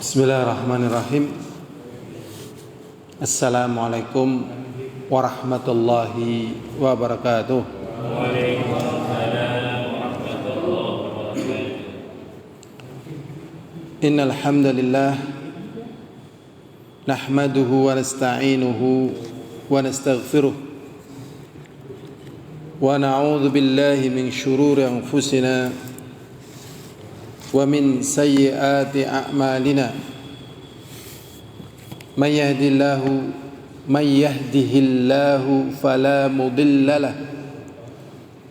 Bismillahirrahmanirrahim. Assalamualaikum warahmatullahi wabarakatuh. Waalaikumsalam warahmatullahi wabarakatuh. Innal hamdalillah nahmaduhu wa nasta'inuhu wa nastaghfiruh wa na'udzu billahi min shururi anfusina wa min sayyiati a'malina may yahdihillahu fala mudilla lahu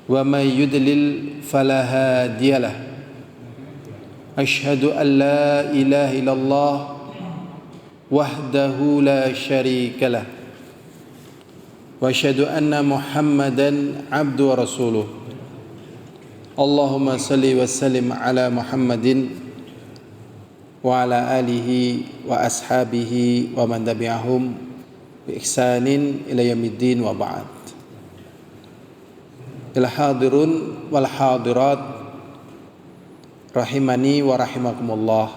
wa may yudlil fala hadiya lahu asyhadu an la ilaha illallah wahdahu la syarika lahu wa asyhadu anna muhammadan abduhu wa rasuluh. Allahumma salli wa sallim ala Muhammadin wa ala alihi wa ashabihi wa man tabi'ahum bi ihsanin ila yaumiddin wa ba'd. Il hadirun wal hadirat rahimani wa rahimakumullah.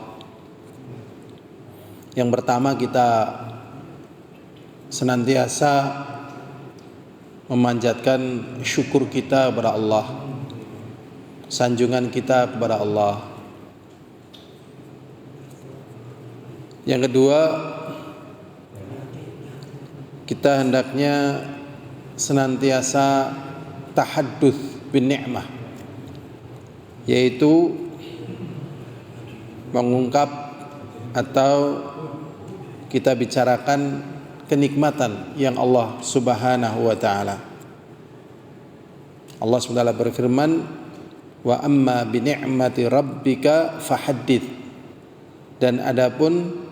Yang pertama, kita senantiasa memanjatkan syukur kita kepada Allah, sanjungan kita kepada Allah. Yang kedua, kita hendaknya senantiasa tahadduts bin ni'mah, yaitu mengungkap atau kita bicarakan kenikmatan yang Allah Subhanahu wa taala. Allah Subhanahu wa taala berfirman, wa amma bi ni'mati rabbika fahaddits, dan adapun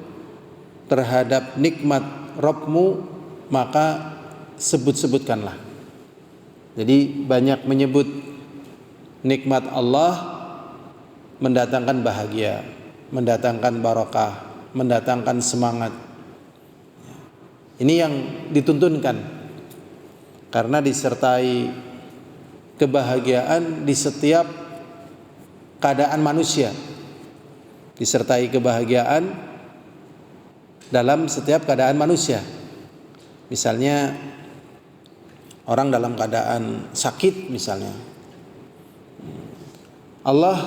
terhadap nikmat Rabbmu maka sebut-sebutkanlah. Jadi banyak menyebut nikmat Allah mendatangkan bahagia, mendatangkan barakah, mendatangkan semangat. Ini yang dituntunkan, karena disertai kebahagiaan di setiap keadaan manusia, disertai kebahagiaan dalam setiap keadaan manusia. Misalnya orang dalam keadaan sakit misalnya, Allah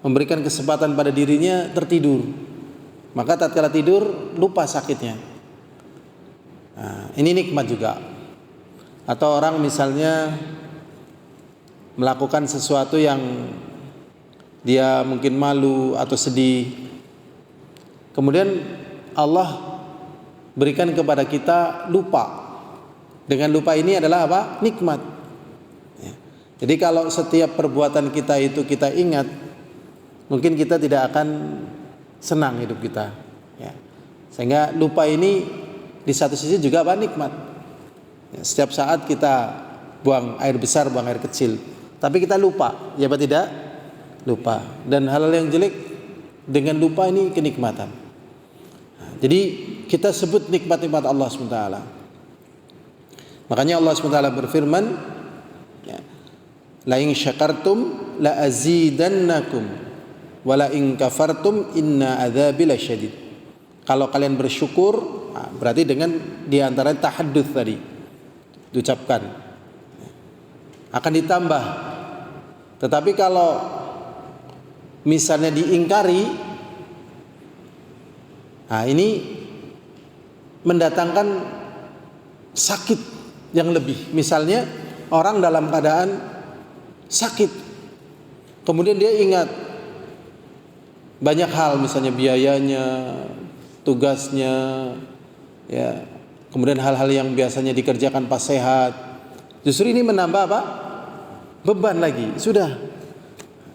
memberikan kesempatan pada dirinya tertidur, maka tatkala tidur lupa sakitnya. Nah, ini nikmat juga. Atau orang misalnya melakukan sesuatu yang dia mungkin malu atau sedih, kemudian Allah berikan kepada kita lupa. Dengan lupa ini adalah apa? Nikmat. Jadi kalau setiap perbuatan kita itu kita ingat, mungkin kita tidak akan senang hidup kita. Sehingga lupa ini di satu sisi juga apa? Nikmat. Setiap saat kita buang air besar, buang air kecil, tapi kita lupa, ya apa tidak? Lupa. Dan hal-hal yang jelek dengan lupa ini kenikmatan. Jadi kita sebut nikmat-nikmat Allah SWT. Makanya Allah SWT berfirman, la in syakartum la azidannakum wa la in kafartum inna adzabi lasyadid. Kalau kalian bersyukur, berarti dengan diantara tahadduts tadi diucapkan, akan ditambah. Tetapi kalau misalnya diingkari, ini mendatangkan sakit yang lebih. Misalnya orang dalam keadaan sakit, kemudian dia ingat banyak hal, misalnya biayanya, tugasnya, ya, kemudian hal-hal yang biasanya dikerjakan pas sehat. Justru ini menambah apa? Beban lagi. Sudah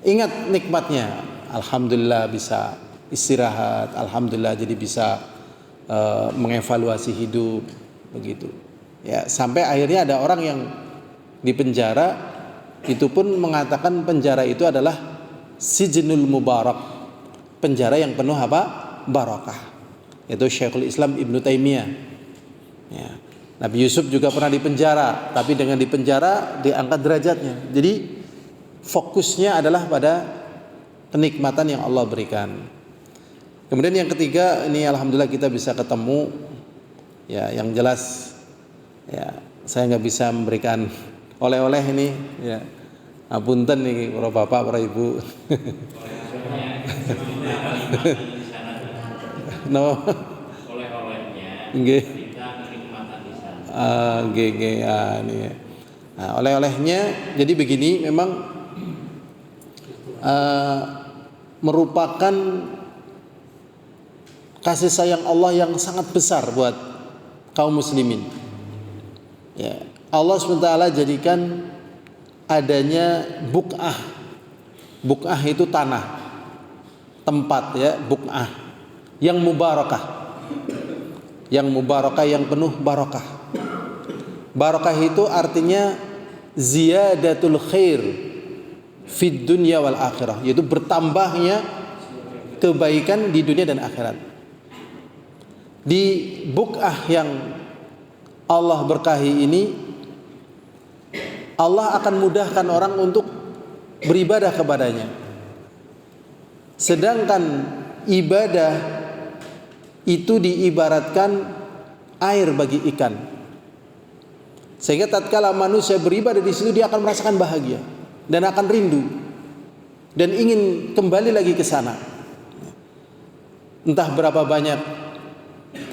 ingat nikmatnya, alhamdulillah bisa istirahat, alhamdulillah jadi bisa mengevaluasi hidup, begitu. Ya, sampai akhirnya ada orang yang di penjara, itu pun mengatakan penjara itu adalah sijnul mubarak, penjara yang penuh apa? Barakah. Itu Syekhul Islam Ibnu Taimiyah. Ya. Nabi Yusuf juga pernah dipenjara, tapi dengan dipenjara diangkat derajatnya. Jadi fokusnya adalah pada kenikmatan yang Allah berikan. Kemudian yang ketiga, ini alhamdulillah kita bisa ketemu. Ya, yang jelas ya saya nggak bisa memberikan oleh-oleh ini ya. Apunten nih para bapak, para ibu. No. Oleh-olehnya Nggih. kita kenikmatan di sana. Ini ya. Nah, oleh-olehnya jadi begini, memang merupakan kasih sayang Allah yang sangat besar buat kaum muslimin. Ya, Allah SWT jadikan adanya buk'ah. Buk'ah itu tanah, tempat ya, buk'ah yang mubarakah. Yang mubarakah, yang penuh barakah. Barakah itu artinya ziyadatul khair fid dunya wal akhirah, yaitu bertambahnya kebaikan di dunia dan akhirat. Di buk'ah yang Allah berkahi ini, Allah akan mudahkan orang untuk beribadah kepadanya. Sedangkan ibadah itu diibaratkan air bagi ikan. Sehingga tatkala manusia beribadah di situ, dia akan merasakan bahagia dan akan rindu dan ingin kembali lagi ke sana. Entah berapa banyak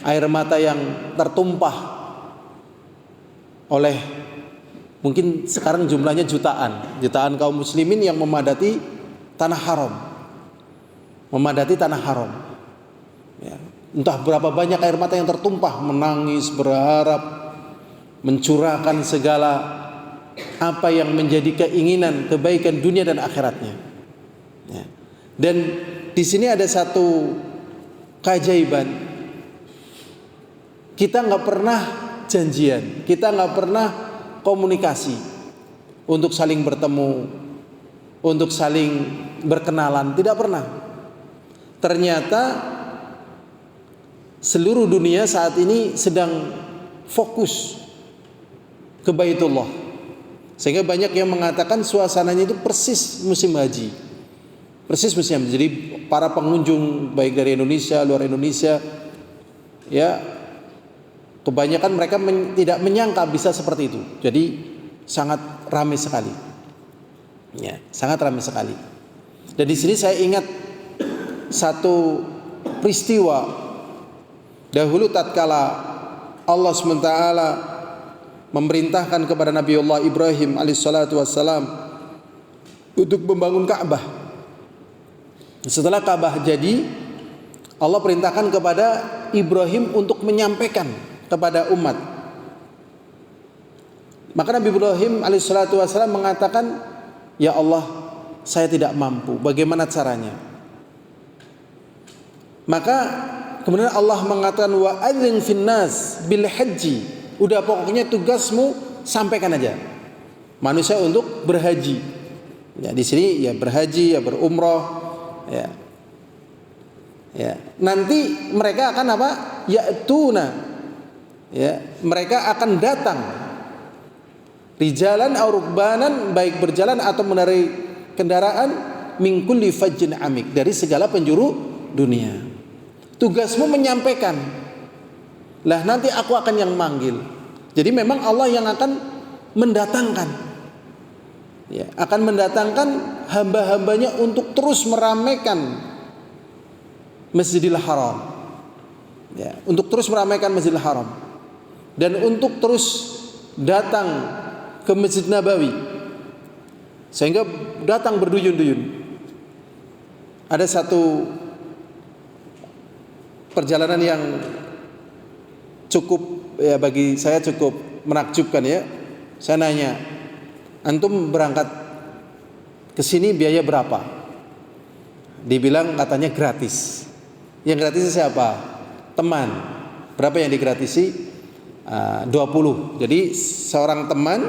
air mata yang tertumpah oleh, mungkin sekarang jumlahnya jutaan kaum muslimin yang memadati tanah haram. Memadati tanah haram. Ya. Entah berapa banyak air mata yang tertumpah, menangis, berharap, mencurahkan segala apa yang menjadi keinginan kebaikan dunia dan akhiratnya. Ya. Dan di sini ada satu keajaiban. Kita nggak pernah janjian, kita nggak pernah komunikasi untuk saling bertemu, untuk saling berkenalan, tidak pernah. Ternyata seluruh dunia saat ini sedang fokus ke Baitullah, sehingga banyak yang mengatakan suasananya itu persis musim haji, persis musim haji. Jadi para pengunjung baik dari Indonesia, luar Indonesia, ya kebanyakan mereka tidak menyangka bisa seperti itu. Jadi sangat ramai sekali, ya sangat ramai sekali. Dan di sini saya ingat satu peristiwa dahulu tatkala Allah SWT memerintahkan kepada Nabiullah Ibrahim alaihissalatu wassalam untuk membangun Ka'bah. Setelah Ka'bah jadi, Allah perintahkan kepada Ibrahim untuk menyampaikan kepada umat. Maka Nabi Ibrahim alaihissalatu wassalam mengatakan, ya Allah, saya tidak mampu, bagaimana caranya? Maka kemudian Allah mengatakan, wa adzin finnas bil haji. Udah pokoknya tugasmu sampaikan aja manusia untuk berhaji. Ya di sini ya berhaji, ya berumrah, ya. Ya, nanti mereka akan apa? Ya'tuna. Ya, mereka akan datang. Rijalan aw rukbanan, baik berjalan atau menarik kendaraan, min kulli fajjin amik, dari segala penjuru dunia. Tugasmu menyampaikan. Lah nanti aku akan yang manggil. Jadi memang Allah yang akan mendatangkan, ya, akan mendatangkan hamba-hambanya untuk terus meramaikan Masjidil Haram, ya, untuk terus meramaikan Masjidil Haram, dan untuk terus datang ke Masjid Nabawi, sehingga datang berduyun-duyun. Ada satu perjalanan yang cukup, ya bagi saya cukup menakjubkan ya. Saya nanya, antum berangkat ke sini biaya berapa? Dibilang katanya gratis. Yang gratis siapa? Teman. Berapa yang digratisi? 20. Jadi seorang teman,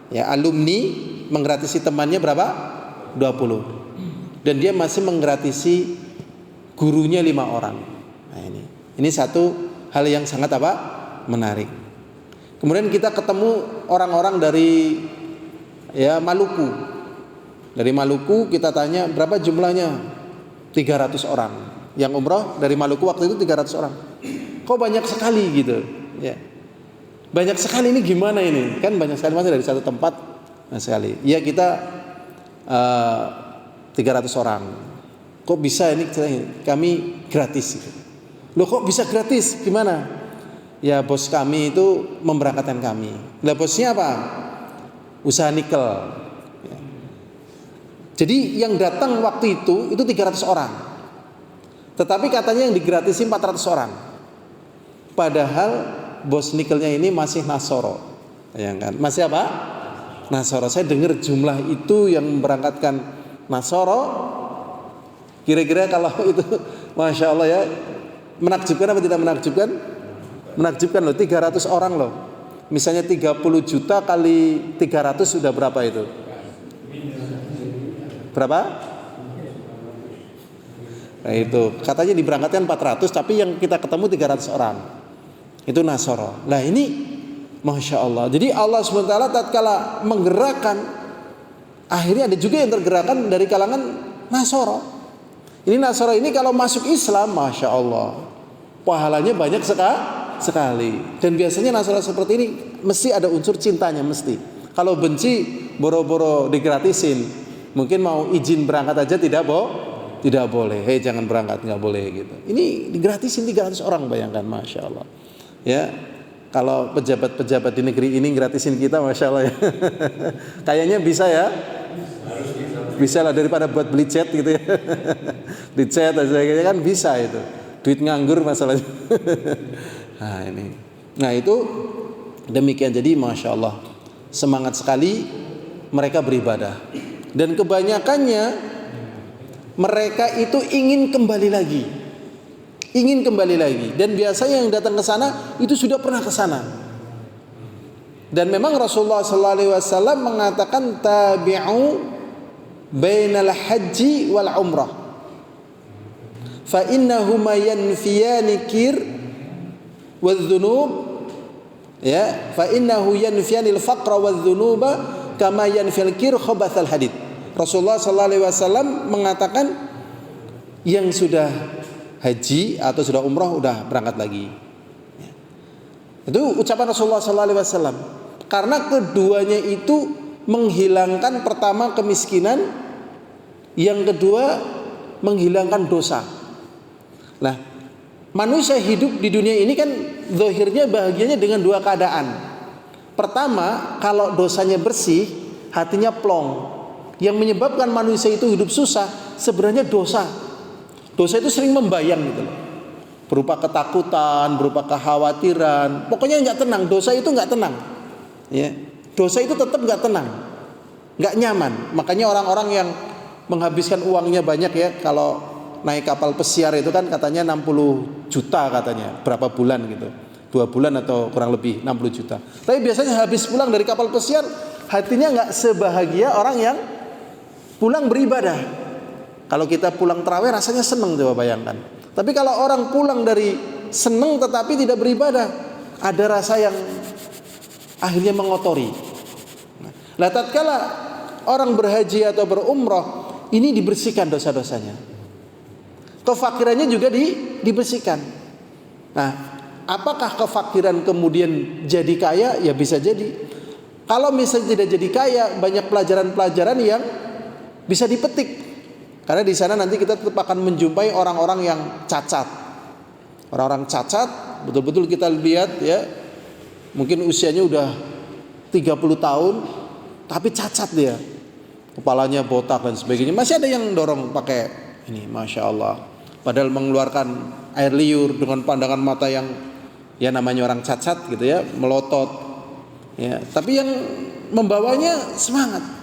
ya alumni, menggratisi temannya berapa? 20. Dan dia masih menggratisi gurunya 5 orang. Nah ini satu hal yang sangat apa? Menarik. Kemudian kita ketemu orang-orang dari ya Maluku. Dari Maluku kita tanya berapa jumlahnya? 300 orang. yang umroh dari Maluku waktu itu 300 orang. Kok banyak sekali gitu, ya. Banyak sekali ini gimana ini? Kan banyak sekali masih dari satu tempat sekali. Ya kita 300 orang. Kok bisa ini kami gratis gitu. Loh kok bisa gratis? Gimana? Ya bos kami itu memberangkatkan kami. Lah bosnya apa? Usaha nikel. Ya. Jadi yang datang waktu itu 300 orang. Tetapi katanya yang digratisin 400 orang. Padahal bos nikelnya ini masih Nasoro. Ya kan? Masih apa? Nasoro. Saya dengar jumlah itu yang memberangkatkan Nasoro. Kira-kira kalau itu, Masya Allah ya, menakjubkan apa tidak menakjubkan? Menakjubkan loh, 300 orang loh. Misalnya 30 juta kali 300 sudah berapa itu? Berapa? Nah itu, katanya diberangkatkan 400, tapi yang kita ketemu 300 orang. Itu Nasoro. Nah ini, Masya Allah. Jadi Allah SWT tatkala menggerakkan, akhirnya ada juga yang tergerakkan dari kalangan Nasoro. Ini Nasoro ini kalau masuk Islam, Masya Allah, pahalanya banyak sekali. Dan biasanya Nasoro seperti ini mesti ada unsur cintanya, mesti. Kalau benci, boro-boro digratisin. Mungkin mau izin berangkat aja tidak boleh. Hei jangan berangkat, nggak boleh gitu. Ini digratisin 300 orang, bayangkan, Masya Allah. Ya, kalau pejabat-pejabat di negeri ini gratisin kita, Masya Allah ya. Kayaknya bisa ya. Bisa lah daripada buat beli jet gitu ya. Di jet aja kayaknya kan bisa itu. Duit nganggur masalahnya. Nah ini. Nah itu demikian. Jadi Masya Allah, semangat sekali mereka beribadah. Dan kebanyakannya mereka itu ingin kembali lagi. Ingin kembali lagi. Dan biasanya yang datang ke sana itu sudah pernah ke sana. Dan memang Rasulullah SAW mengatakan tabi'u bainal haji wal umrah fa innahuma yanfiyani kir wadh-dhunub, ya, fa innahu yanfiyanil faqra wadh-dhunuba kama yanfil kir khabathal hadid. Rasulullah sallallahu alaihi wasallam mengatakan yang sudah haji atau sudah umrah udah berangkat lagi. Itu ucapan Rasulullah sallallahu alaihi wasallam. Karena keduanya itu menghilangkan, pertama kemiskinan, yang kedua menghilangkan dosa. Nah, manusia hidup di dunia ini kan zahirnya bahagianya dengan dua keadaan. Pertama, kalau dosanya bersih, hatinya plong. Yang menyebabkan manusia itu hidup susah sebenarnya dosa. Dosa itu sering membayang gitu loh. Berupa ketakutan, berupa kekhawatiran. Pokoknya nggak tenang. Dosa itu nggak tenang. Ya, dosa itu tetap nggak tenang, nggak nyaman. Makanya orang-orang yang menghabiskan uangnya banyak ya, kalau naik kapal pesiar itu kan katanya 60 juta katanya, berapa bulan gitu, 2 bulan atau kurang lebih 60 juta. Tapi biasanya habis pulang dari kapal pesiar, hatinya nggak sebahagia orang yang pulang beribadah. Kalau kita pulang tarawih rasanya seneng, coba bayangkan. Tapi kalau orang pulang dari seneng tetapi tidak beribadah, ada rasa yang akhirnya mengotori. Nah, tatkala orang berhaji atau berumrah, ini dibersihkan dosa-dosanya. Kefakirannya juga dibersihkan. Nah, apakah kefakiran kemudian jadi kaya? Ya bisa jadi. Kalau misalnya tidak jadi kaya, banyak pelajaran-pelajaran yang bisa dipetik. Karena di sana nanti kita tetap akan menjumpai orang-orang yang cacat. Orang-orang cacat, betul-betul kita lihat ya, mungkin usianya udah 30 tahun, tapi cacat dia. Kepalanya botak dan sebagainya. Masih ada yang dorong pakai ini, Masya Allah. Padahal mengeluarkan air liur dengan pandangan mata yang ya namanya orang cacat gitu ya, melotot. Ya, tapi yang membawanya semangat.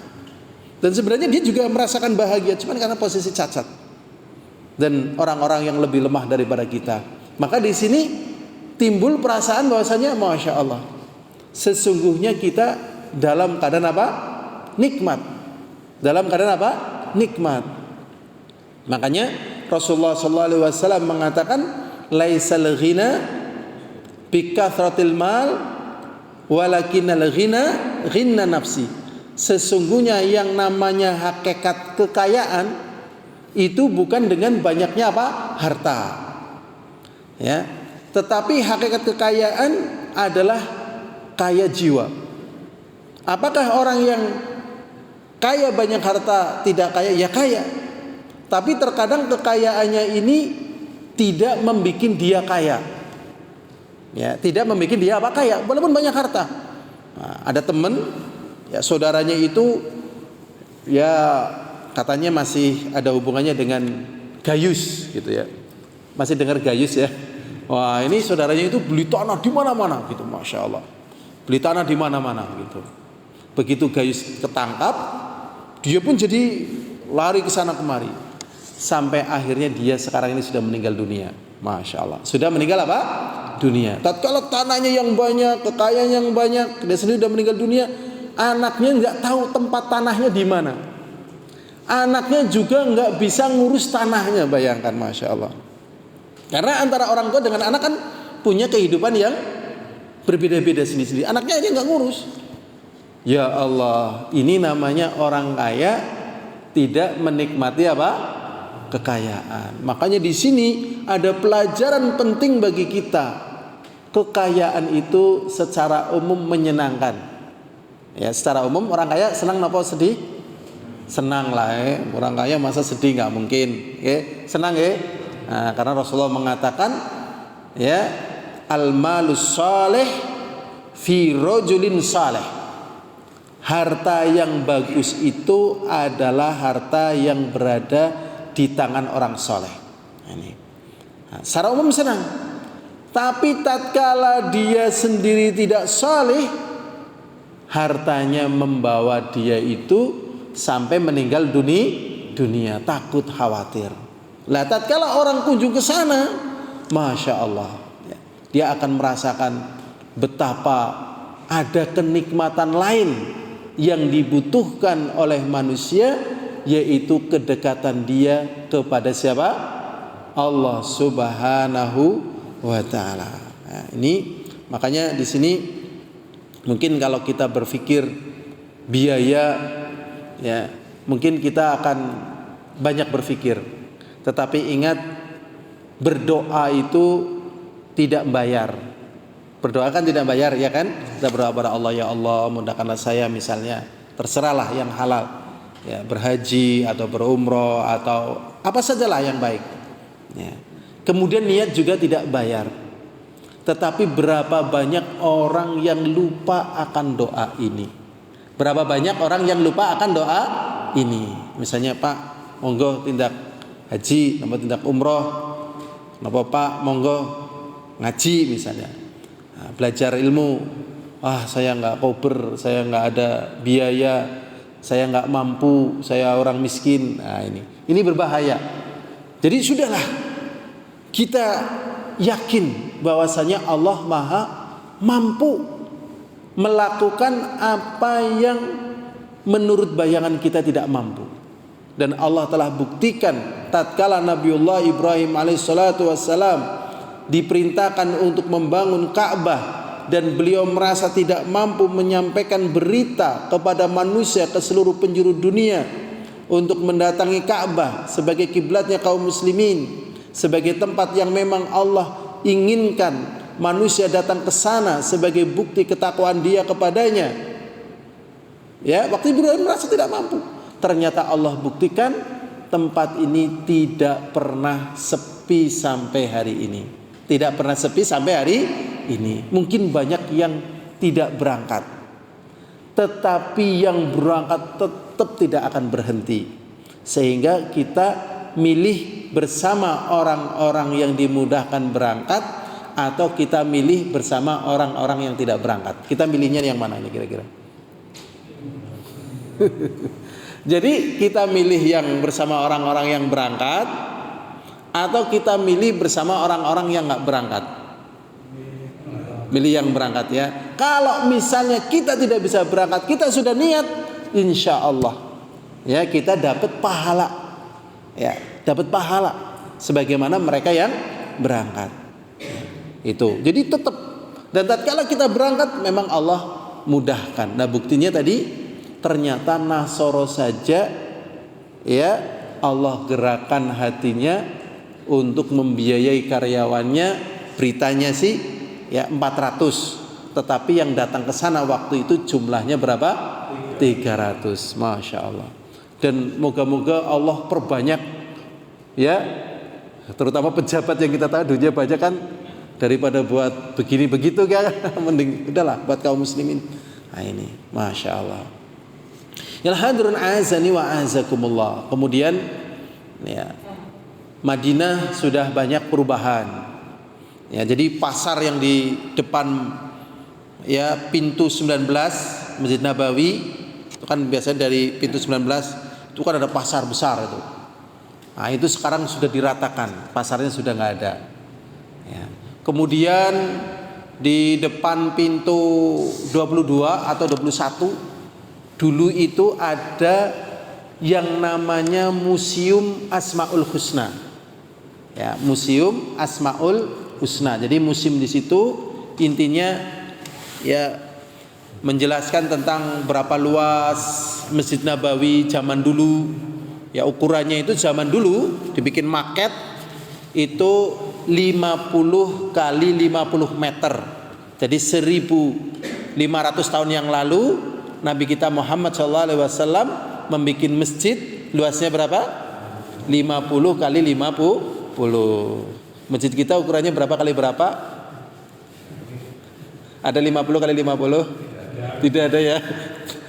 Dan sebenarnya dia juga merasakan bahagia, cuman karena posisi cacat. Dan orang-orang yang lebih lemah daripada kita. Maka di sini timbul perasaan bahwasanya Masya Allah, sesungguhnya kita dalam keadaan apa? Nikmat. Dalam keadaan apa? Nikmat. Makanya Rasulullah SAW mengatakan, laisal ghina bikathratil mal, walakinnal ghina ghina nafsi. Sesungguhnya yang namanya hakikat kekayaan itu bukan dengan banyaknya apa? Harta. Ya. Tetapi hakikat kekayaan adalah kaya jiwa. Apakah orang yang kaya banyak harta tidak kaya? Ya kaya. Tapi terkadang kekayaannya ini tidak membuat dia kaya. Ya, tidak membuat dia apa? Kaya, walaupun banyak harta. Nah, ada teman, ya saudaranya itu ya katanya masih ada hubungannya dengan Gayus gitu ya. Masih dengar Gayus ya. Wah, ini saudaranya itu beli tanah di mana-mana gitu, Masya Allah. Beli tanah di mana-mana gitu. Begitu Gayus ketangkap, dia pun jadi lari ke sana kemari. Sampai akhirnya dia sekarang ini sudah meninggal dunia. Masya Allah. Sudah meninggal apa? Dunia. Tatkala tanahnya yang banyak, kekayaan yang banyak, dia sendiri sudah meninggal dunia, anaknya nggak tahu tempat tanahnya di mana. Anaknya juga nggak bisa ngurus tanahnya, bayangkan, Masya Allah. Karena antara orang tua dengan anak kan punya kehidupan yang berbeda-beda sendiri-sendiri. Anaknya aja nggak ngurus. Ya Allah, ini namanya orang kaya tidak menikmati apa? Kekayaan. Makanya di sini ada pelajaran penting bagi kita. Kekayaan itu secara umum menyenangkan. Ya, secara umum orang kaya senang apa sedih? Senang lah ya. Orang kaya masa sedih nggak mungkin. Ya, senang ya. Nah, karena Rasulullah mengatakan ya, al-malus salih fi rajulin salih. Harta yang bagus itu adalah harta yang berada di tangan orang soleh. Ini. Nah, secara umum senang. Tapi tatkala dia sendiri tidak soleh, hartanya membawa dia itu sampai meninggal dunia, takut khawatir. Lah tatkala orang kunjung ke sana, Masya Allah, dia akan merasakan betapa ada kenikmatan lain yang dibutuhkan oleh manusia, yaitu kedekatan dia kepada siapa? Allah Subhanahu wa ta'ala. Nah, ini makanya di sini mungkin kalau kita berpikir biaya, ya mungkin kita akan banyak berpikir. Tetapi ingat, berdoa itu tidak membayar. Berdoa kan tidak bayar, ya kan? Kita berdoa kepada Allah, ya Allah mudahkanlah saya misalnya, terserahlah yang halal, ya berhaji atau berumroh atau apa sajalah yang baik. Ya. Kemudian niat juga tidak bayar. Tetapi berapa banyak orang yang lupa akan doa ini? Berapa banyak orang yang lupa akan doa ini? Misalnya, Pak, monggo tindak haji, napa tindak umroh, napa Pak, monggo ngaji misalnya. Nah, belajar ilmu, saya nggak kober, saya nggak ada biaya, saya nggak mampu, saya orang miskin. Nah, ini berbahaya. Jadi sudahlah, kita yakin bahwasanya Allah Maha mampu melakukan apa yang menurut bayangan kita tidak mampu. Dan Allah telah buktikan tatkala Nabiullah Ibrahim alaihissalatu wassalam diperintahkan untuk membangun Ka'bah dan beliau merasa tidak mampu menyampaikan berita kepada manusia ke seluruh penjuru dunia untuk mendatangi Ka'bah sebagai kiblatnya kaum muslimin, sebagai tempat yang memang Allah inginkan manusia datang ke sana sebagai bukti ketakwaan dia kepadanya. Ya, waktu Ibrahim merasa tidak mampu, ternyata Allah buktikan tempat ini tidak pernah sepi sampai hari ini. Tidak pernah sepi sampai hari ini. Mungkin banyak yang tidak berangkat, tetapi yang berangkat tetap tidak akan berhenti. Sehingga kita milih bersama orang-orang yang dimudahkan berangkat, atau kita milih bersama orang-orang yang tidak berangkat. Kita milihnya yang mana ini kira-kira? Jadi kita milih yang bersama orang-orang yang berangkat, atau kita milih bersama orang-orang yang nggak berangkat? Milih yang berangkat ya. Kalau misalnya kita tidak bisa berangkat, kita sudah niat, insya Allah ya kita dapat pahala. Ya, dapat pahala sebagaimana mereka yang berangkat. Itu. Jadi tetap, dan tatkala kita berangkat memang Allah mudahkan. Nah, buktinya tadi ternyata Nasoro saja ya Allah gerakan hatinya untuk membiayai karyawannya. Beritanya sih ya 400, tetapi yang datang ke sana waktu itu jumlahnya berapa? 300. Masya Allah. Dan moga-moga Allah perbanyak ya, terutama pejabat yang kita tahu dunia banyak kan, daripada buat begini begitu kan. Mending udahlah buat kaum muslimin. Nah ini Masya Allah. Ya hadirin azani wa azakumullah. Kemudian ya, Madinah sudah banyak perubahan. Ya, jadi pasar yang di depan ya pintu 19 Masjid Nabawi itu kan biasanya dari pintu 19 itu kan ada pasar besar itu. Nah, itu sekarang sudah diratakan, pasarnya sudah nggak ada. Ya. Kemudian di depan pintu 22 atau 21 dulu itu ada yang namanya Museum Asmaul Husna. Ya, Museum Asmaul Husna. Jadi museum di situ intinya ya menjelaskan tentang berapa luas Masjid Nabawi zaman dulu. Ya, ukurannya itu zaman dulu dibikin maket itu 50 kali 50 meter. Jadi 1500 tahun yang lalu Nabi kita Muhammad SAW membuat masjid luasnya berapa? 50 kali 50. Masjid kita ukurannya berapa kali berapa? Ada 50 kali 50? Tidak ada ya.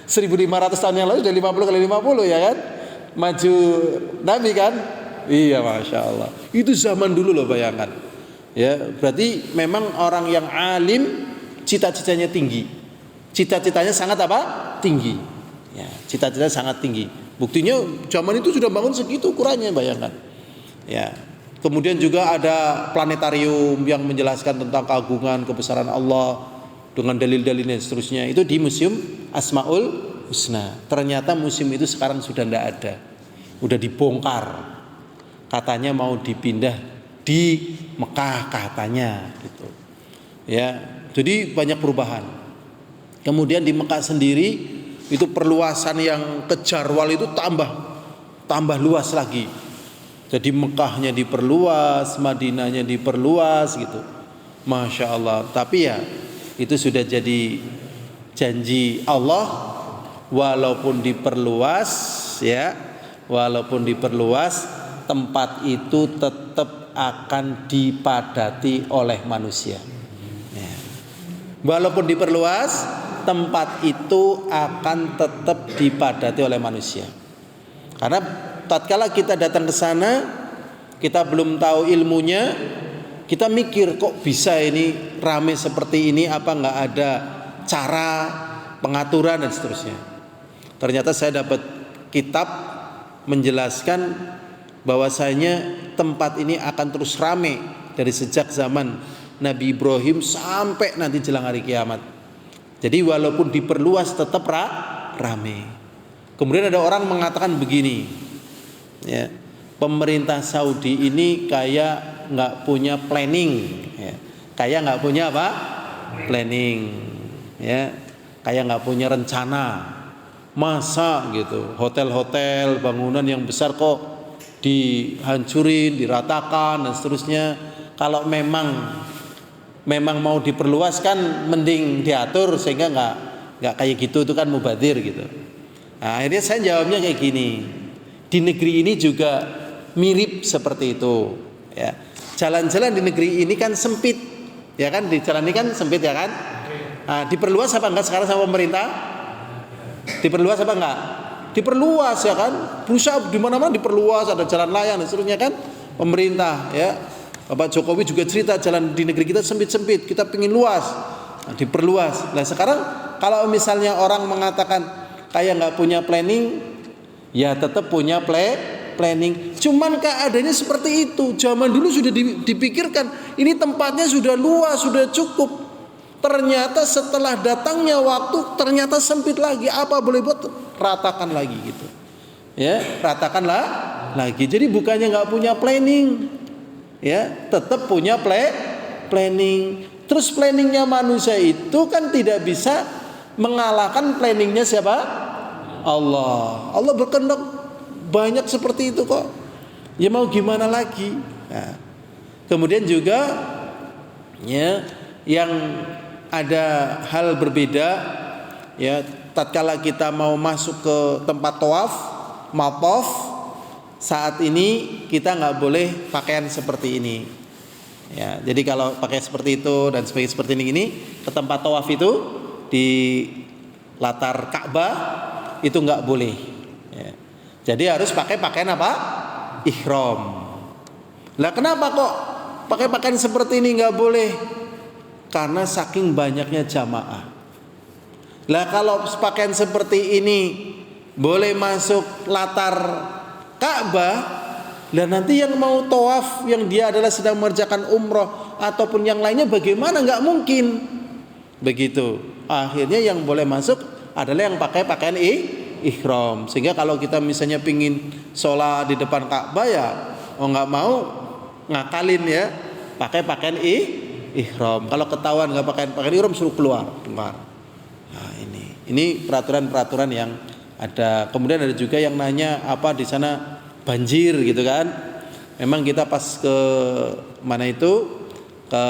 1500 tahun yang lalu sudah 50 kali 50 ya kan? Maju Nabi kan? Iya Masya Allah. Itu zaman dulu loh, bayangkan. Ya, berarti memang orang yang alim cita-citanya tinggi. Cita-citanya sangat apa? Tinggi. Ya, cita-citanya sangat tinggi. Buktinya zaman itu sudah bangun segitu ukurannya, bayangkan. Ya. Kemudian juga ada planetarium yang menjelaskan tentang keagungan kebesaran Allah dengan dalil-dalilnya dan seterusnya. Itu di Museum Asmaul Husna. Ternyata museum itu sekarang sudah tidak ada. Udah dibongkar. Katanya mau dipindah di Mekah katanya gitu. Ya, jadi banyak perubahan. Kemudian di Mekah sendiri itu perluasan yang ke Jarwal itu tambah luas lagi. Jadi Mekahnya diperluas, Madinahnya diperluas gitu. Masya Allah. Tapi ya itu sudah jadi janji Allah, walaupun diperluas ya, walaupun diperluas tempat itu tetap akan dipadati oleh manusia. Ya. Walaupun diperluas tempat itu akan tetap dipadati oleh manusia. Karena tatkala kita datang ke sana, kita belum tahu ilmunya, kita mikir kok bisa ini rame seperti ini, apa nggak ada cara pengaturan dan seterusnya. Ternyata saya dapat kitab menjelaskan bahwasanya tempat ini akan terus rame dari sejak zaman Nabi Ibrahim sampai nanti jelang hari kiamat. Jadi walaupun diperluas tetap rame. Kemudian ada orang mengatakan begini, ya, pemerintah Saudi ini kayak nggak punya planning, ya. Kayak nggak punya apa? Planning, ya. Kayak nggak punya rencana. Masa gitu, hotel-hotel, bangunan yang besar kok dihancurin, diratakan dan seterusnya. Kalau memang mau diperluaskan mending diatur sehingga nggak kayak gitu, itu kan mubadzir gitu. Nah, akhirnya saya jawabnya kayak gini. Di negeri ini juga mirip seperti itu, ya. Jalan-jalan di negeri ini kan sempit, ya kan? Di jalan ini kan sempit ya kan? Nah, diperluas apa enggak sekarang sama pemerintah? Diperluas apa enggak? Diperluas ya kan? Berusaha di mana-mana diperluas, ada jalan layang dan seterusnya kan? Pemerintah ya. Bapak Jokowi juga cerita jalan di negeri kita sempit-sempit, kita pengen luas, nah, diperluas. Nah sekarang kalau misalnya orang mengatakan kayak nggak punya planning, ya tetap punya planning. Cuman keadaannya seperti itu. Zaman dulu sudah dipikirkan, ini tempatnya sudah luas, sudah cukup. Ternyata setelah datangnya waktu, ternyata sempit lagi. Apa boleh buat? Ratakan lagi gitu. Ya, ratakanlah lagi. Jadi bukannya nggak punya planning. Ya, tetap punya planning. Terus planningnya manusia itu kan tidak bisa mengalahkan planningnya siapa? Allah. Allah berkehendak banyak seperti itu kok. Ya mau gimana lagi? Nah, kemudian juga ya yang ada hal berbeda ya, tatkala kita mau masuk ke tempat tawaf, matof, saat ini kita nggak boleh pakaian seperti ini. Ya, jadi kalau pakai seperti itu dan seperti ini ke tempat tawaf itu di latar Ka'bah itu nggak boleh. Ya. Jadi harus pakai pakaian apa? Ihram. Lah kenapa kok pakai pakaian seperti ini nggak boleh? Karena saking banyaknya jamaah. Lah kalau pakaian seperti ini boleh masuk latar Ka'bah, lah nanti yang mau tawaf yang dia adalah sedang mengerjakan umroh ataupun yang lainnya bagaimana? Nggak mungkin. Begitu. Akhirnya yang boleh masuk adalah yang pakai pakaian ihram. Sehingga kalau kita misalnya pingin sholat di depan Ka'bah ya, nggak mau ngakalin ya, pakai pakaian ihram. Kalau ketahuan nggak pakai pakaian ihram suruh keluar. Nah ini peraturan-peraturan yang ada. Kemudian ada juga yang nanya apa di sana banjir gitu kan. Memang kita pas ke mana itu ke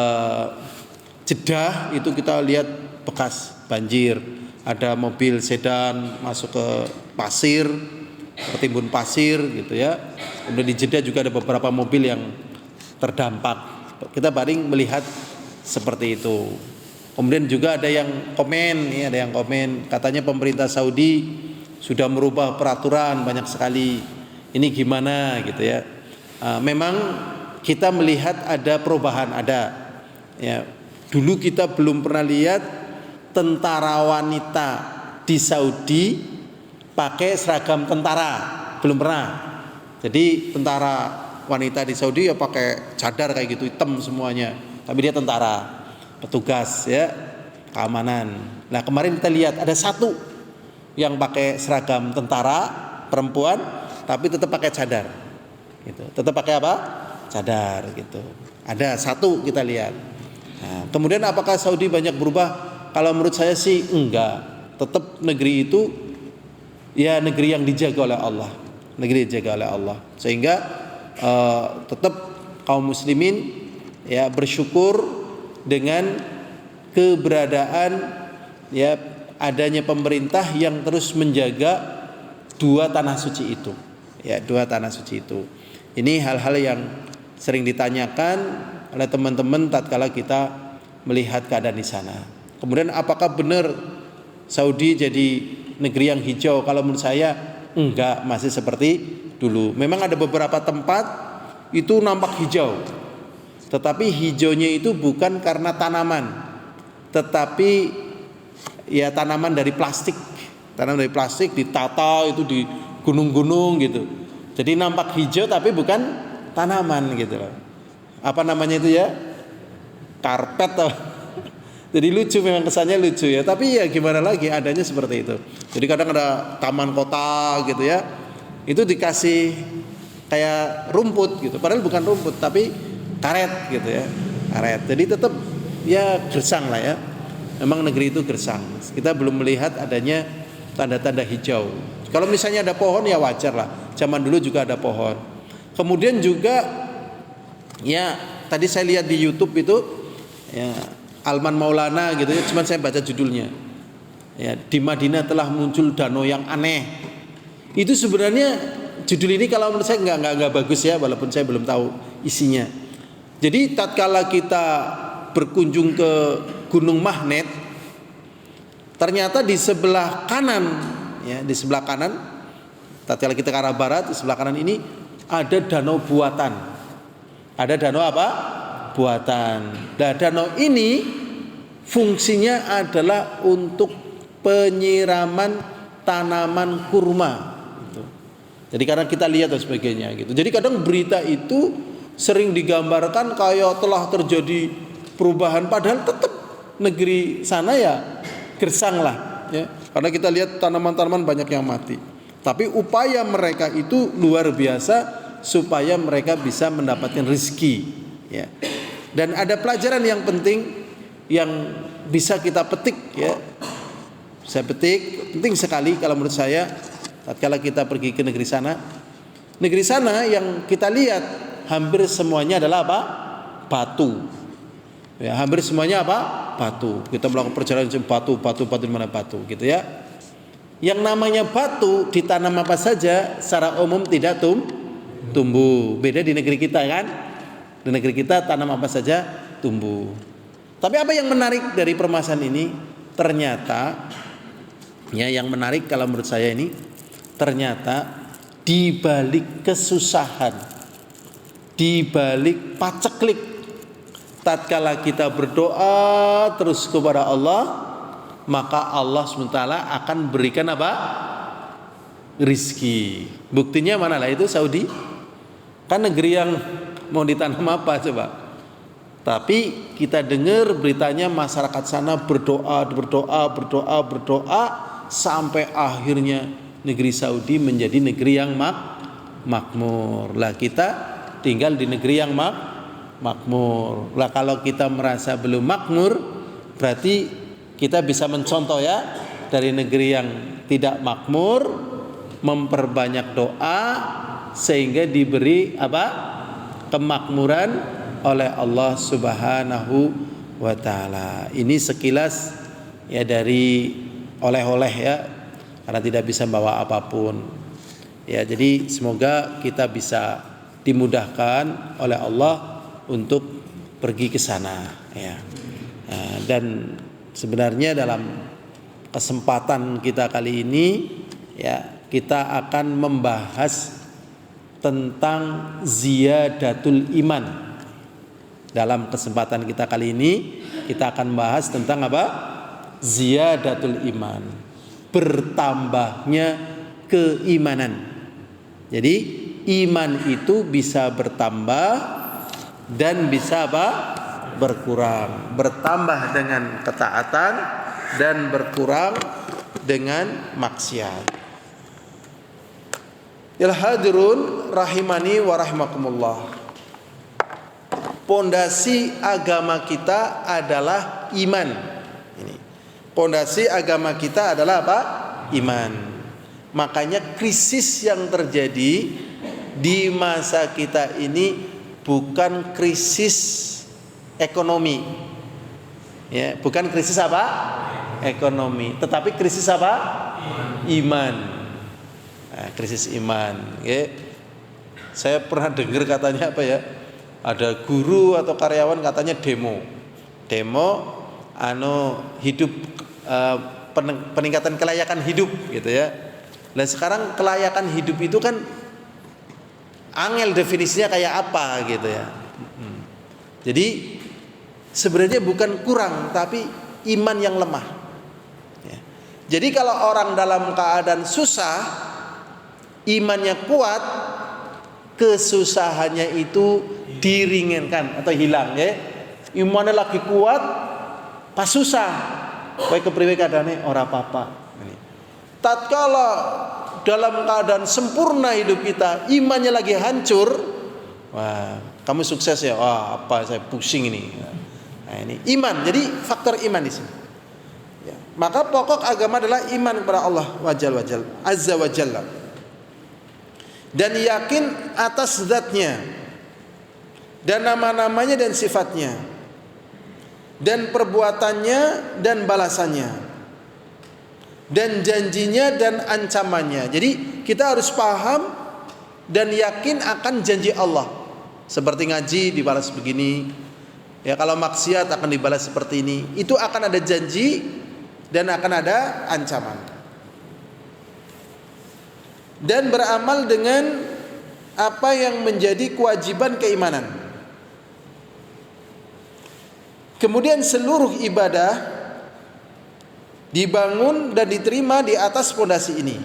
Jeddah itu kita lihat bekas banjir. Ada mobil sedan masuk ke pasir, tertimbun pasir gitu ya. Kemudian di Jeddah juga ada beberapa mobil yang terdampak. Kita paling melihat seperti itu. Kemudian juga ada yang komen, ya, ada yang komen katanya pemerintah Saudi sudah merubah peraturan banyak sekali. Ini gimana gitu ya. Memang kita melihat ada perubahan, ada. Ya, dulu kita belum pernah lihat tentara wanita di Saudi pakai seragam tentara, belum pernah. Jadi tentara wanita di Saudi ya pakai cadar kayak gitu hitam semuanya, tapi dia tentara, petugas ya keamanan. Nah kemarin kita lihat ada satu yang pakai seragam tentara perempuan, tapi tetap pakai cadar, gitu. Tetap pakai apa? Cadar, gitu. Ada satu kita lihat. Nah, kemudian apakah Saudi banyak berubah? Kalau menurut saya sih enggak. Tetap negeri itu ya negeri yang dijaga oleh Allah, negeri dijaga oleh Allah. Sehingga tetap kaum muslimin ya bersyukur dengan keberadaan ya adanya pemerintah yang terus menjaga dua tanah suci itu. Ya, dua tanah suci itu. Ini hal-hal yang sering ditanyakan oleh teman-teman tatkala kita melihat keadaan di sana. Kemudian apakah benar Saudi jadi negeri yang hijau? Kalau menurut saya enggak, masih seperti dulu. Memang ada beberapa tempat itu nampak hijau, tetapi hijaunya itu bukan karena tanaman, tetapi ya tanaman dari plastik. Tanaman dari plastik ditata itu di gunung-gunung gitu. Jadi nampak hijau tapi bukan tanaman gitu loh. Apa namanya itu ya? Karpet atau jadi lucu, memang kesannya lucu ya, tapi ya gimana lagi, adanya seperti itu. Jadi kadang ada taman kota gitu ya, itu dikasih kayak rumput gitu, padahal bukan rumput tapi karet gitu ya, karet. Jadi tetap ya gersang lah ya. Memang negeri itu gersang. Kita belum melihat adanya tanda-tanda hijau. Kalau misalnya ada pohon ya wajar lah. Zaman dulu juga ada pohon. Kemudian juga ya tadi saya lihat di YouTube itu ya Alman Maulana gitu ya, cuman saya baca judulnya. Ya, di Madinah telah muncul danau yang aneh. Itu sebenarnya judul ini kalau menurut saya enggak bagus ya, walaupun saya belum tahu isinya. Jadi tatkala kita berkunjung ke Gunung Mahnet, ternyata di sebelah kanan ya, di sebelah kanan tatkala kita ke arah barat, di sebelah kanan ini ada danau buatan. Ada danau apa? Buatan. Nah, danau ini fungsinya adalah untuk penyiraman tanaman kurma. Gitu. Jadi karena kita lihat dan sebagainya gitu. Jadi kadang berita itu sering digambarkan kayak telah terjadi perubahan, padahal tetap negeri sana ya gersang lah. Ya. Karena kita lihat tanaman-tanaman banyak yang mati. Tapi upaya mereka itu luar biasa supaya mereka bisa mendapatkan rezeki. Ya. Dan ada pelajaran yang penting yang bisa kita petik ya. Saya petik, penting sekali kalau menurut saya tatkala kita pergi ke negeri sana, Negeri sana yang kita lihat hampir semuanya adalah apa? Batu. Ya, hampir semuanya apa? Batu. Kita melakukan perjalanan batu di mana batu, gitu ya. Yang namanya batu ditanam apa saja secara umum tidak tumbuh. Beda di negeri kita kan? Di negeri kita tanam apa saja tumbuh. Tapi apa yang menarik dari permasalahan ini? Ternyata ya, yang menarik kalau menurut saya ini, ternyata di balik kesusahan, di balik paceklik, tatkala kita berdoa terus kepada Allah, maka Allah SWT akan berikan apa? Rizki. Buktinya mana lah itu Saudi? Kan negeri yang mau ditanam apa coba? Tapi kita dengar beritanya masyarakat sana berdoa sampai akhirnya negeri Saudi menjadi negeri yang makmur. Lah kita tinggal di negeri yang makmur. Lah kalau kita merasa belum makmur, berarti kita bisa mencontoh ya, dari negeri yang tidak makmur memperbanyak doa sehingga diberi apa? Kemakmuran oleh Allah Subhanahu wa taala. Ini sekilas ya dari oleh-oleh ya, karena tidak bisa bawa apapun. Ya, jadi semoga kita bisa dimudahkan oleh Allah untuk pergi ke sana ya. Dan sebenarnya dalam kesempatan kita kali ini ya, kita akan membahas tentang ziyadatul iman. Dalam kesempatan kita kali ini kita akan bahas tentang apa? Ziyadatul iman, bertambahnya keimanan. Jadi iman itu bisa bertambah dan bisa apa? Berkurang. Bertambah dengan ketaatan dan berkurang dengan maksiat. Ya hadirun rahimani wa rahimakumullah. Pondasi agama kita adalah iman. Ini. Pondasi agama kita adalah apa? Iman. Makanya krisis yang terjadi di masa kita ini bukan krisis ekonomi. Ya, bukan krisis apa? Ekonomi, tetapi krisis apa? Iman. Nah, krisis iman. Ya. Saya pernah dengar katanya apa ya? Ada guru atau karyawan katanya demo hidup, peningkatan kelayakan hidup gitu ya. Nah sekarang kelayakan hidup itu kan angel definisinya kayak apa gitu ya. Jadi sebenarnya bukan kurang, tapi iman yang lemah ya. Jadi kalau orang dalam keadaan susah, imannya kuat, kesusahannya itu diringankan atau hilang ya. Imannya lagi kuat pas susah, baik kepriwe kadane ora apa-apa. Tatkala dalam keadaan sempurna hidup kita, imannya lagi hancur, wah, kamu sukses ya. Wah, apa saya pusing ini. Nah, ini iman. Jadi faktor iman di sini. Ya, maka pokok agama adalah iman kepada Allah azza wa jalla. Dan yakin atas zatnya dan nama-namanya dan sifatnya dan perbuatannya dan balasannya dan janjinya dan ancamannya. Jadi kita harus paham dan yakin akan janji Allah. Seperti ngaji dibalas begini ya, kalau maksiat akan dibalas seperti ini. Itu akan ada janji dan akan ada ancaman. Dan beramal dengan apa yang menjadi kewajiban keimanan. Kemudian seluruh ibadah dibangun dan diterima di atas fondasi ini.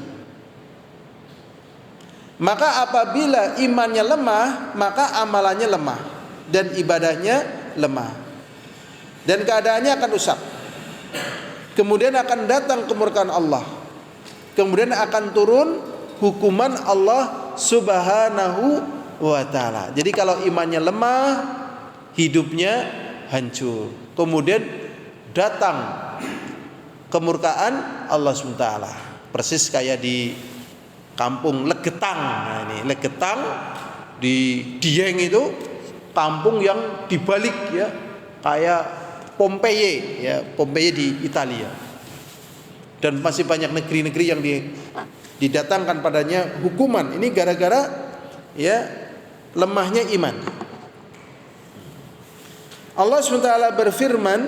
Maka apabila imannya lemah, maka amalannya lemah dan ibadahnya lemah. Dan keadaannya akan rusak. Kemudian akan datang kemurkaan Allah. Kemudian akan turun hukuman Allah Subhanahu wa taala. Jadi kalau imannya lemah, hidupnya hancur. Kemudian datang kemurkaan Allah SWT. Persis kayak di kampung Legetang. Nah, ini Legetang di Dieng itu kampung yang dibalik ya, kayak Pompei ya, Pompei di Italia. Dan masih banyak negeri-negeri yang didatangkan padanya hukuman. Ini gara-gara ya lemahnya iman. Allah SWT berfirman,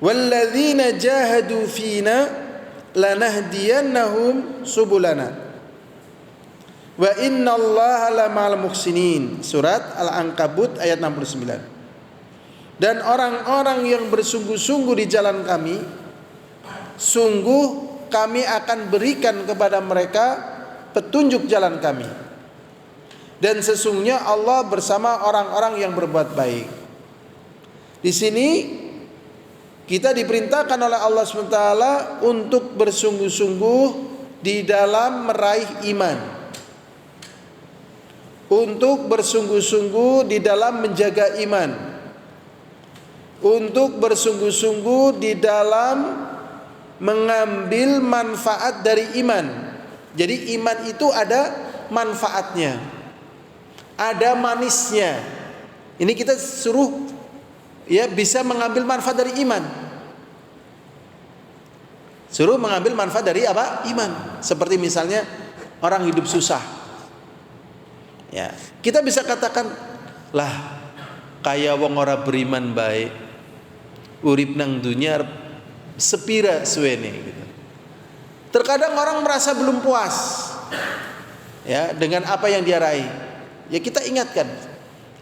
"Walladzina jahadu fina lanahdiyannahum subulana wa innallaha lamal muhsinin." Surat Al-Ankabut ayat 69. Dan orang-orang yang bersungguh-sungguh di jalan kami, sungguh kami akan berikan kepada mereka petunjuk jalan kami. Dan sesungguhnya Allah bersama orang-orang yang berbuat baik. Di sini kita diperintahkan oleh Allah SWT untuk bersungguh-sungguh di dalam meraih iman, untuk bersungguh-sungguh di dalam menjaga iman, untuk bersungguh-sungguh di dalam mengambil manfaat dari iman. Jadi iman itu ada manfaatnya, ada manisnya. Ini kita suruh ya bisa mengambil manfaat dari iman. Suruh mengambil manfaat dari apa? Iman. Seperti misalnya orang hidup susah. Ya, kita bisa katakan, lah kaya wong ora beriman baik, urip nang dunya sepira suwene gitu. Terkadang orang merasa belum puas ya dengan apa yang dia raih. Ya kita ingatkan.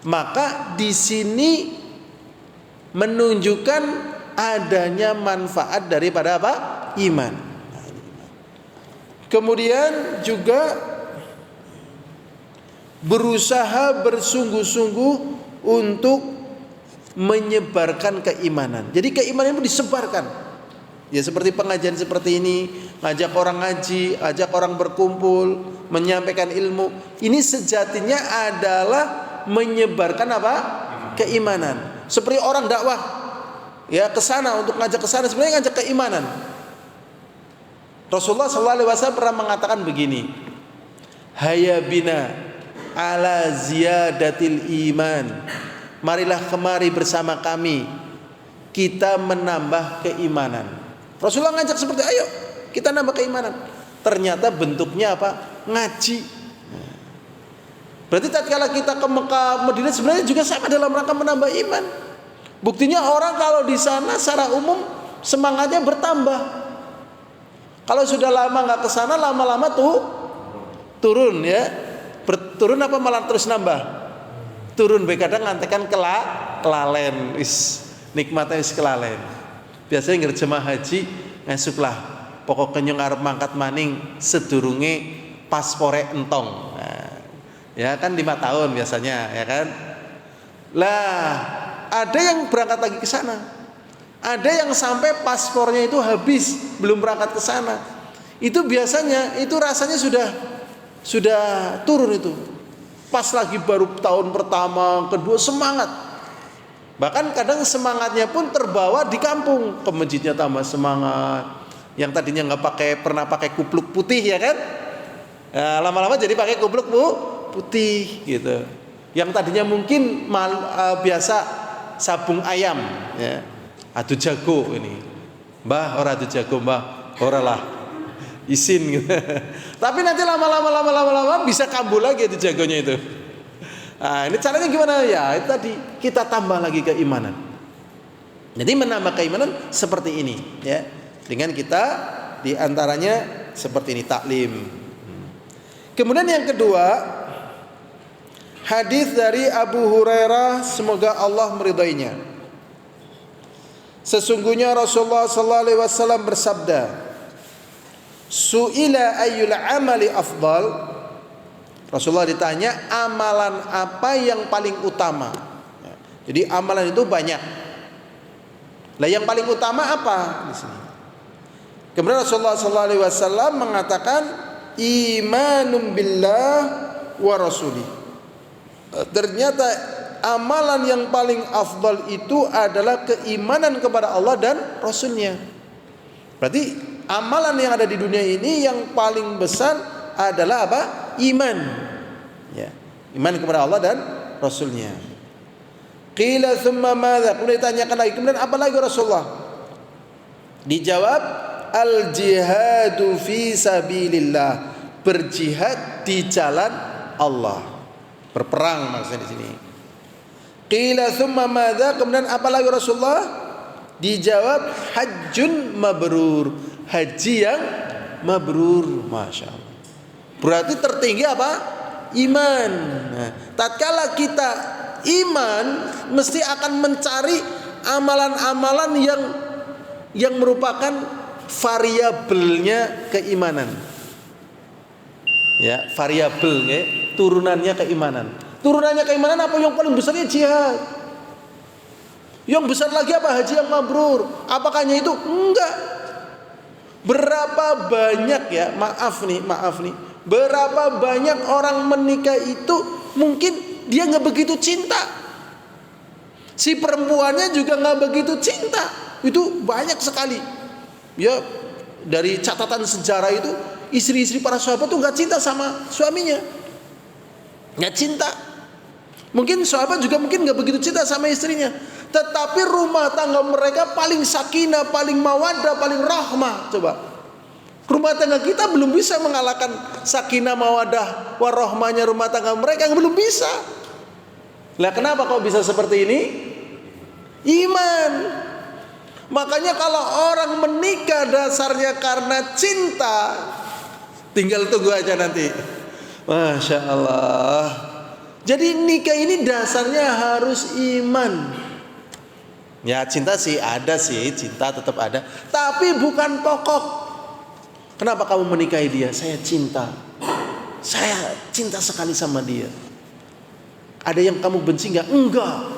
Maka di sini menunjukkan adanya manfaat daripada apa? Iman. Kemudian juga berusaha bersungguh-sungguh untuk menyebarkan keimanan. Jadi keimanan itu disebarkan. Ya seperti pengajian seperti ini, ngajak orang ngaji, ajak orang berkumpul, menyampaikan ilmu. Ini sejatinya adalah menyebarkan apa? Keimanan. Seperti orang dakwah ya ke sana untuk ngajak ke sana, sebenarnya ngajak keimanan. Rasulullah SAW pernah mengatakan begini, "Hayya bina ala ziyadatil iman." Marilah kemari bersama kami, kita menambah keimanan. Rasulullah ngajak seperti, ayo kita nambah keimanan. Ternyata bentuknya apa? Ngaji. Berarti tatkala kita ke Mekah, Madinah sebenarnya juga sama dalam rangka menambah iman. Buktinya orang kalau di sana secara umum semangatnya bertambah. Kalau sudah lama nggak ke sana, lama-lama tuh turun ya. Turun apa malah terus nambah? Turun, kadang ngantekan kelalen, nikmatnya wis kelalen. Biasanya ngerjemah haji ngesuklah pokoknya ngarep mangkat maning sedurunge paspore entong. Nah, ya kan 5 tahun biasanya ya kan. Lah ada yang berangkat lagi ke sana, ada yang sampai paspornya itu habis belum berangkat ke sana. Itu biasanya itu rasanya sudah turun itu. Pas lagi baru tahun pertama, kedua semangat. Bahkan kadang semangatnya pun terbawa di kampung, ke masjidnya tambah semangat. Yang tadinya pernah pakai kupluk putih ya kan, nah, lama-lama jadi pakai kupluk putih gitu. Yang tadinya mungkin biasa sabung ayam, ya, adu jago ini, mbah ora adu jago mbah, ora lah, isin gitu. Tapi nanti lama-lama bisa kambuh lagi adu jagonya itu. Nah, ini caranya gimana ya? Itu tadi kita tambah lagi keimanan. Jadi menambah keimanan seperti ini, ya. Dengan kita diantaranya seperti ini taklim. Kemudian yang kedua, hadis dari Abu Hurairah, semoga Allah meridainya. Sesungguhnya Rasulullah sallallahu alaihi wasallam bersabda, "Su'ila ayyul amali afdal?" Rasulullah ditanya amalan apa yang paling utama. Jadi amalan itu banyak. Lah yang paling utama apa di sini? Kemudian Rasulullah SAW mengatakan imanum billah wa rasulih. Ternyata amalan yang paling afdal itu adalah keimanan kepada Allah dan Rasulnya. Berarti amalan yang ada di dunia ini yang paling besar adalah apa? Iman. Ya, iman kepada Allah dan Rasulnya. Qila thumma madza? Kemudian ditanyakan lagi, kemudian apa lagi Rasulullah? Dijawab, al jihadu fi sabilillah, berjihad di jalan Allah, berperang maksudnya di sini. Qila thumma madza? Kemudian apa lagi Rasulullah? Dijawab, hajjun mabrur, haji yang mabrur. Masya Allah. Berarti tertinggi apa? Iman. Nah, tatkala kita iman, mesti akan mencari amalan-amalan yang merupakan variabelnya keimanan. Ya, variabel ya, turunannya keimanan. Turunannya keimanan apa? Yang paling besarnya jihad. Yang besar lagi apa? Haji yang mabrur. Apakah hanya itu? Enggak. Berapa banyak ya, maaf nih, berapa banyak orang menikah itu mungkin dia nggak begitu cinta, si perempuannya juga nggak begitu cinta. Itu banyak sekali ya, dari catatan sejarah itu istri-istri para sahabat tuh nggak cinta sama suaminya, nggak cinta. Mungkin sahabat juga mungkin nggak begitu cinta sama istrinya, tetapi rumah tangga mereka paling sakinah, paling mawaddah, paling rahmah. Coba, rumah tangga kita belum bisa mengalahkan sakinah mawaddah warahmahnya rumah tangga mereka, yang belum bisa. Lah kenapa kok bisa seperti ini? Iman. Makanya kalau orang menikah dasarnya karena cinta, tinggal tunggu aja nanti. Masya Allah. Jadi nikah ini dasarnya harus iman. Ya cinta sih ada sih, cinta tetap ada, tapi bukan pokok. Kenapa kamu menikahi dia? Saya cinta sekali sama dia. Ada yang kamu benci nggak? Enggak.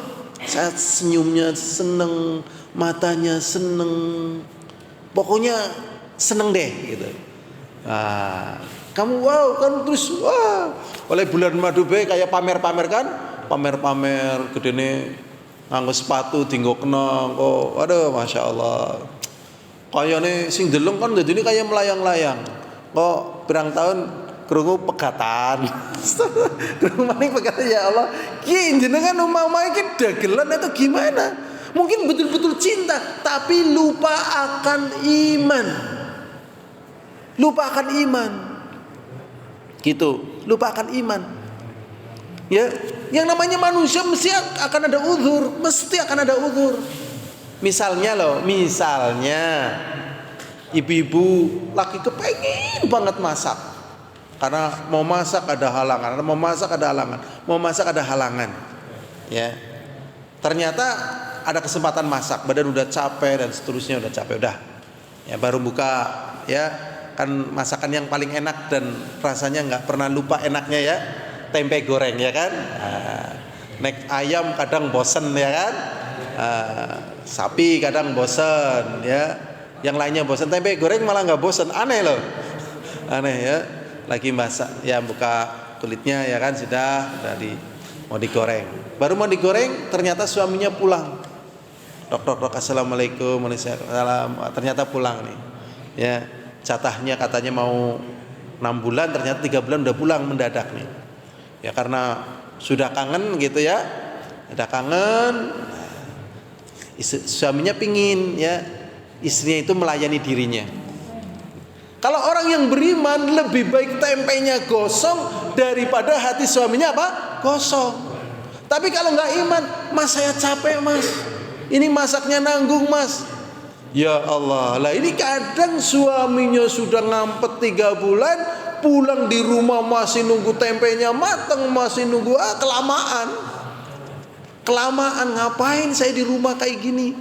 Saya senyumnya seneng, matanya seneng, pokoknya seneng deh gitu. Kamu wow kan, terus wah oleh bulan madu be kayak pamer-pamer kan, pamer-pamer gedene nganggo sepatu tinggo kena kok, aduh masya Allah. Kayane sing deleng kan dadine kayak melayang-layang. Kok pirang tahun krungu pegatan. Krungu maning pegatan, ya Allah. Ki jenengan omah-omah iki dagelan atau gimana? Mungkin betul-betul cinta tapi lupa akan iman. Lupa akan iman. Gitu, lupa akan iman. Ya, yang namanya manusia mesti akan ada uzur, mesti akan ada uzur. Misalnya ibu-ibu lagi kepengen banget masak, karena mau masak ada halangan, ya. Ternyata ada kesempatan masak, badan udah capek dan seterusnya, ya baru buka, ya kan masakan yang paling enak dan rasanya nggak pernah lupa enaknya ya, tempe goreng ya kan. Nek ayam kadang bosen ya kan, sapi kadang bosen ya, yang lainnya bosen, tempe goreng malah nggak bosen, aneh loh, aneh ya. Lagi masak ya, buka kulitnya ya kan, sudah mau digoreng, baru mau digoreng ternyata suaminya pulang, dok assalamualaikum, waalaikumsalam, ternyata pulang nih ya. Jatahnya katanya mau 6 bulan, ternyata 3 bulan udah pulang mendadak nih ya, karena sudah kangen gitu ya, ada kangen. Suaminya pingin ya istrinya itu melayani dirinya. Kalau orang yang beriman, lebih baik tempenya gosong daripada hati suaminya apa? Kosong. Tapi kalau nggak iman, mas saya capek mas, ini masaknya nanggung mas. Ya Allah, lah ini kadang suaminya sudah ngampet 3 bulan, pulang di rumah masih nunggu tempenya mateng, masih nunggu, kelamaan, ngapain saya di rumah kayak gini?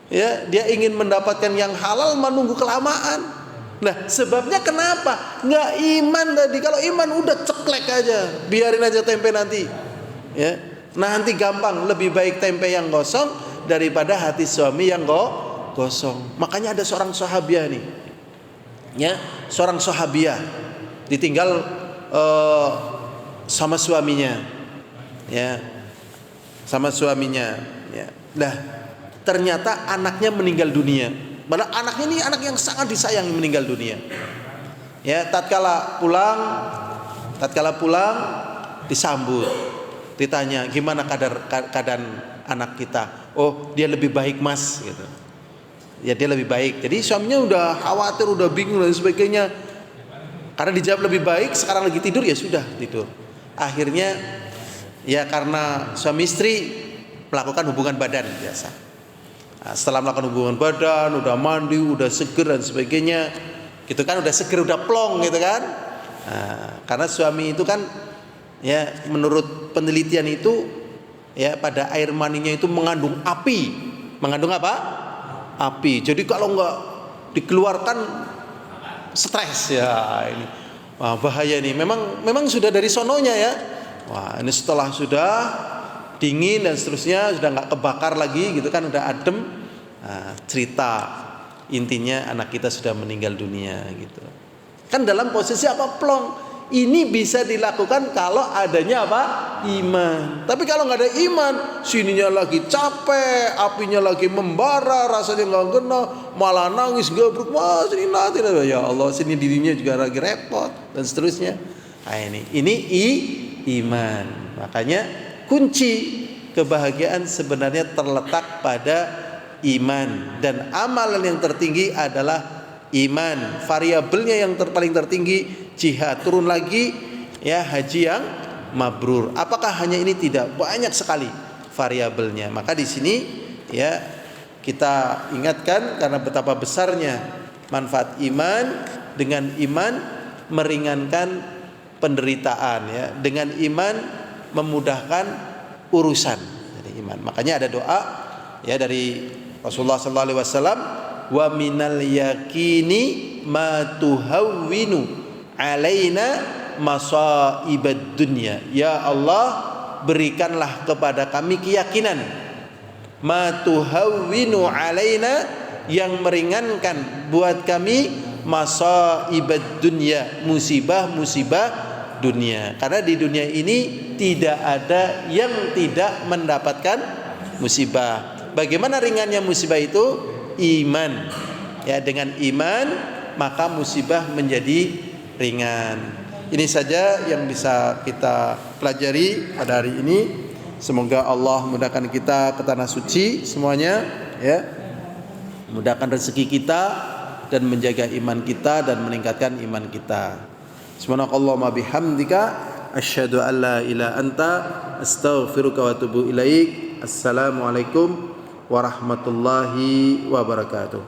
Ya, dia ingin mendapatkan yang halal, menunggu kelamaan. Nah, sebabnya kenapa? Nggak iman tadi. Kalau iman udah ceklek aja, biarin aja tempe nanti. Ya, nanti gampang. Lebih baik tempe yang gosong daripada hati suami yang gosong. Makanya ada seorang sahabiah nih, ya, seorang sahabiah ditinggal sama suaminya, ya, sama suaminya, ya. Nah, ternyata anaknya meninggal dunia. Padahal anaknya ini anak yang sangat disayangi meninggal dunia. Ya, tatkala pulang disambut, ditanya gimana keadaan anak kita. Oh, dia lebih baik mas, gitu. Ya dia lebih baik. Jadi suaminya udah khawatir, udah bingung dan sebagainya. Karena dijawab lebih baik, sekarang lagi tidur, ya sudah tidur. Akhirnya ya karena suami istri melakukan hubungan badan biasa. Nah, setelah melakukan hubungan badan, udah mandi, udah seger dan sebagainya, gitu kan, udah seger, udah plong gitu kan. Nah, karena suami itu kan ya menurut penelitian itu ya pada air maninya itu mengandung api. Mengandung apa? Api. Jadi kalau nggak dikeluarkan stres ya ini. Wah, bahaya nih. Memang sudah dari sononya ya. Wah, ini setelah sudah dingin dan seterusnya, sudah nggak kebakar lagi gitu kan, udah adem. Nah, cerita intinya anak kita sudah meninggal dunia gitu. Kan dalam posisi apa? Plong. Ini bisa dilakukan kalau adanya apa? Iman. Tapi kalau nggak ada iman, sininya lagi capek, apinya lagi membara, rasanya nggak kena, malah nangis gabruk, wah sini nanti, ya Allah, sini dirinya juga lagi repot dan seterusnya. Nah, ini iman. Makanya kunci kebahagiaan sebenarnya terletak pada iman, dan amalan yang tertinggi adalah iman. Variabelnya yang paling tertinggi jihad, turun lagi ya haji yang mabrur. Apakah hanya ini? Tidak, banyak sekali variabelnya. Maka di sini ya kita ingatkan karena betapa besarnya manfaat iman. Dengan iman meringankan penderitaan ya, dengan iman memudahkan urusan. Jadi iman. Makanya ada doa ya dari Rasulullah sallallahu alaihi wasallam, wa minal yakini ma tuhawwinu alaina masaibad dunya. Ya Allah, berikanlah kepada kami keyakinan, ma tuhawwinu alaina, yang meringankan buat kami masaibad dunya, musibah-musibah dunia. Karena di dunia ini tidak ada yang tidak mendapatkan musibah. Bagaimana ringannya musibah itu? Iman. Ya, dengan iman maka musibah menjadi ringan. Ini saja yang bisa kita pelajari pada hari ini. Semoga Allah mudahkan kita ke tanah suci semuanya ya. Mudahkan rezeki kita dan menjaga iman kita dan meningkatkan iman kita. Subhanakallahumma bihamdika asyhadu an la ilaha anta astaghfiruka wa atubu ilaik. Assalamualaikum warahmatullahi wabarakatuh.